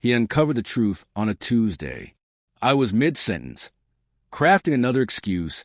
He uncovered the truth on a Tuesday. I was mid-sentence, crafting another excuse,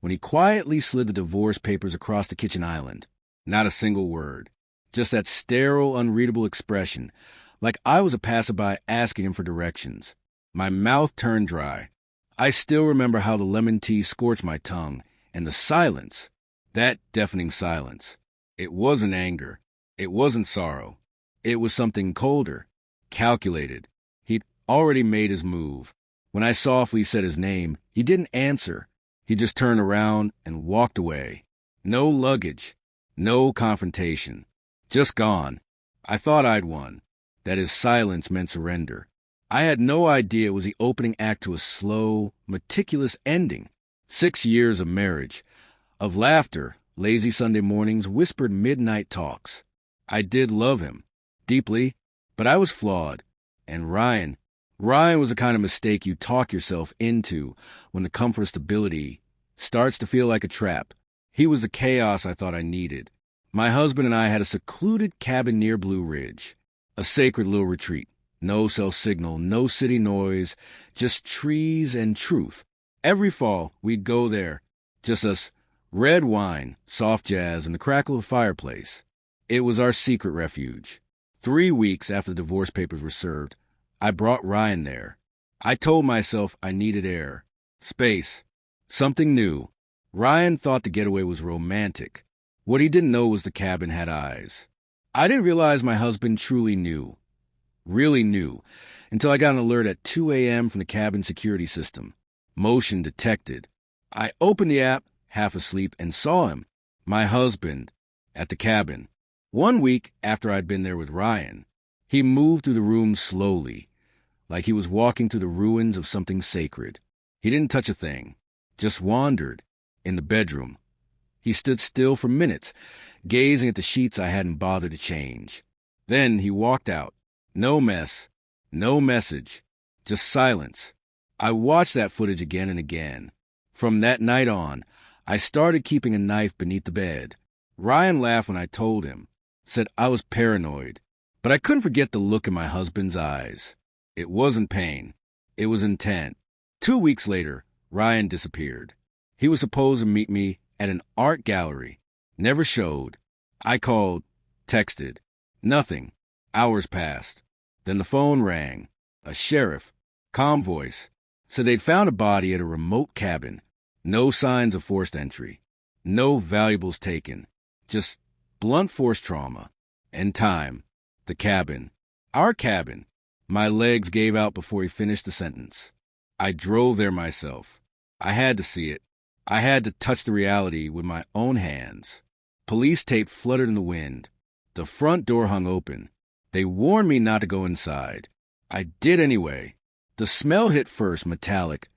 when he quietly slid the divorce papers across the kitchen island. Not a single word. Just that sterile, unreadable expression, like I was a passerby asking him for directions. My mouth turned dry. I still remember how the lemon tea scorched my tongue, and the silence, that deafening silence. It wasn't anger. It wasn't sorrow. It was something colder, calculated. He'd already made his move. When I softly said his name, he didn't answer. He just turned around and walked away. No luggage. No confrontation. Just gone. I thought I'd won, that his silence meant surrender. I had no idea it was the opening act to a slow, meticulous ending. 6 years of marriage, of laughter, lazy Sunday mornings, whispered midnight talks. I did love him, deeply, but I was flawed. And Ryan was the kind of mistake you talk yourself into when the comfort of stability starts to feel like a trap. He was the chaos I thought I needed. My husband and I had a secluded cabin near Blue Ridge, a sacred little retreat. No cell signal, no city noise, just trees and truth. Every fall, we'd go there, just us, red wine, soft jazz, and the crackle of the fireplace. It was our secret refuge. 3 weeks after the divorce papers were served, I brought Ryan there. I told myself I needed air, space, something new. Ryan thought the getaway was romantic. What he didn't know was the cabin had eyes. I didn't realize my husband truly knew. Really knew, until I got an alert at 2 a.m. from the cabin security system. Motion detected. I opened the app, half asleep, and saw him, my husband, at the cabin. 1 week after I'd been there with Ryan, he moved through the room slowly, like he was walking through the ruins of something sacred. He didn't touch a thing, just wandered. In the bedroom, he stood still for minutes, gazing at the sheets I hadn't bothered to change. Then he walked out. No mess, no message, just silence. I watched that footage again and again. From that night on, I started keeping a knife beneath the bed. Ryan laughed when I told him, said I was paranoid. But I couldn't forget the look in my husband's eyes. It wasn't pain. It was intent. 2 weeks later, Ryan disappeared. He was supposed to meet me at an art gallery. Never showed. I called, texted. Nothing. Hours passed. Then the phone rang. A sheriff, calm voice, said they'd found a body at a remote cabin. No signs of forced entry. No valuables taken. Just blunt force trauma. And time. The cabin. Our cabin. My legs gave out before he finished the sentence. I drove there myself. I had to see it. I had to touch the reality with my own hands. Police tape fluttered in the wind. The front door hung open. They warned me not to go inside. I did anyway. The smell hit first, metallic,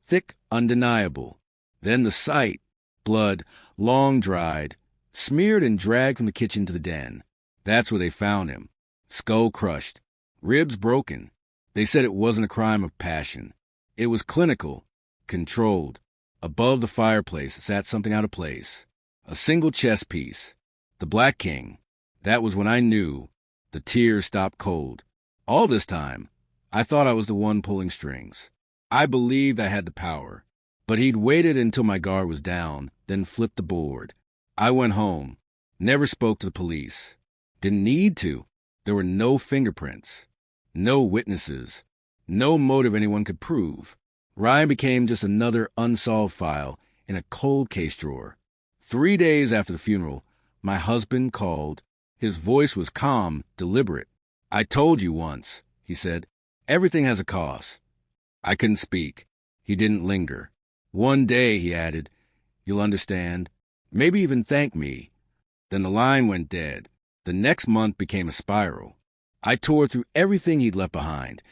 thick, undeniable. Then the sight, blood, long dried, smeared and dragged from the kitchen to the den. That's where they found him. Skull crushed, ribs broken. They said it wasn't a crime of passion. It was clinical, controlled. Above the fireplace sat something out of place. A single chess piece. The Black King. That was when I knew. The tears stopped cold. All this time, I thought I was the one pulling strings. I believed I had the power. But he'd waited until my guard was down, then flipped the board. I went home. Never spoke to the police. Didn't need to. There were no fingerprints. No witnesses. No motive anyone could prove. Ryan became just another unsolved file in a cold case drawer. 3 days after the funeral, my husband called. His voice was calm, deliberate. I told you once, he said. Everything has a cost. I couldn't speak. He didn't linger. One day, he added, you'll understand. Maybe even thank me. Then the line went dead. The next month became a spiral. I tore through everything he'd left behind.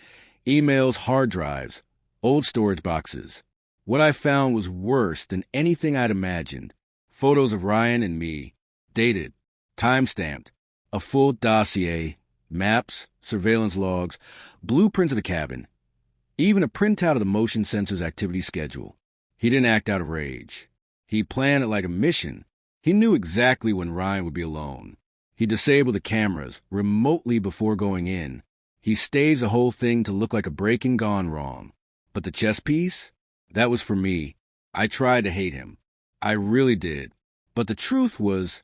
Emails, hard drives, old storage boxes. What I found was worse than anything I'd imagined. Photos of Ryan and me, dated, time-stamped, a full dossier, maps, surveillance logs, blueprints of the cabin, even a printout of the motion sensor's activity schedule. He didn't act out of rage. He planned it like a mission. He knew exactly when Ryan would be alone. He disabled the cameras remotely before going in. He staged the whole thing to look like a breaking gone wrong. But the chess piece? That was for me. I tried to hate him. I really did. But the truth was,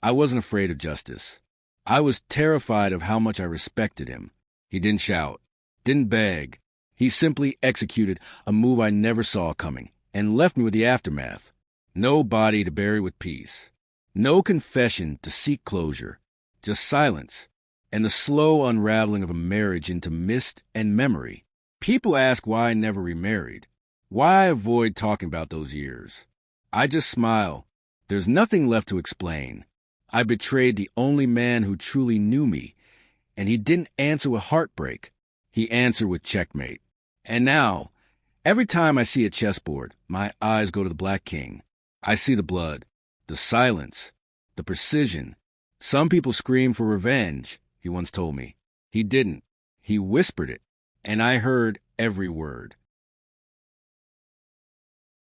I wasn't afraid of justice. I was terrified of how much I respected him. He didn't shout, didn't beg. He simply executed a move I never saw coming and left me with the aftermath. No body to bury with peace. No confession to seek closure. Just silence and the slow unraveling of a marriage into mist and memory. People ask why I never remarried, why I avoid talking about those years. I just smile. There's nothing left to explain. I betrayed the only man who truly knew me, and he didn't answer with heartbreak. He answered with checkmate. And now, every time I see a chessboard, my eyes go to the Black King. I see the blood, the silence, the precision. Some people scream for revenge, he once told me. He didn't. He whispered it, and I heard every word.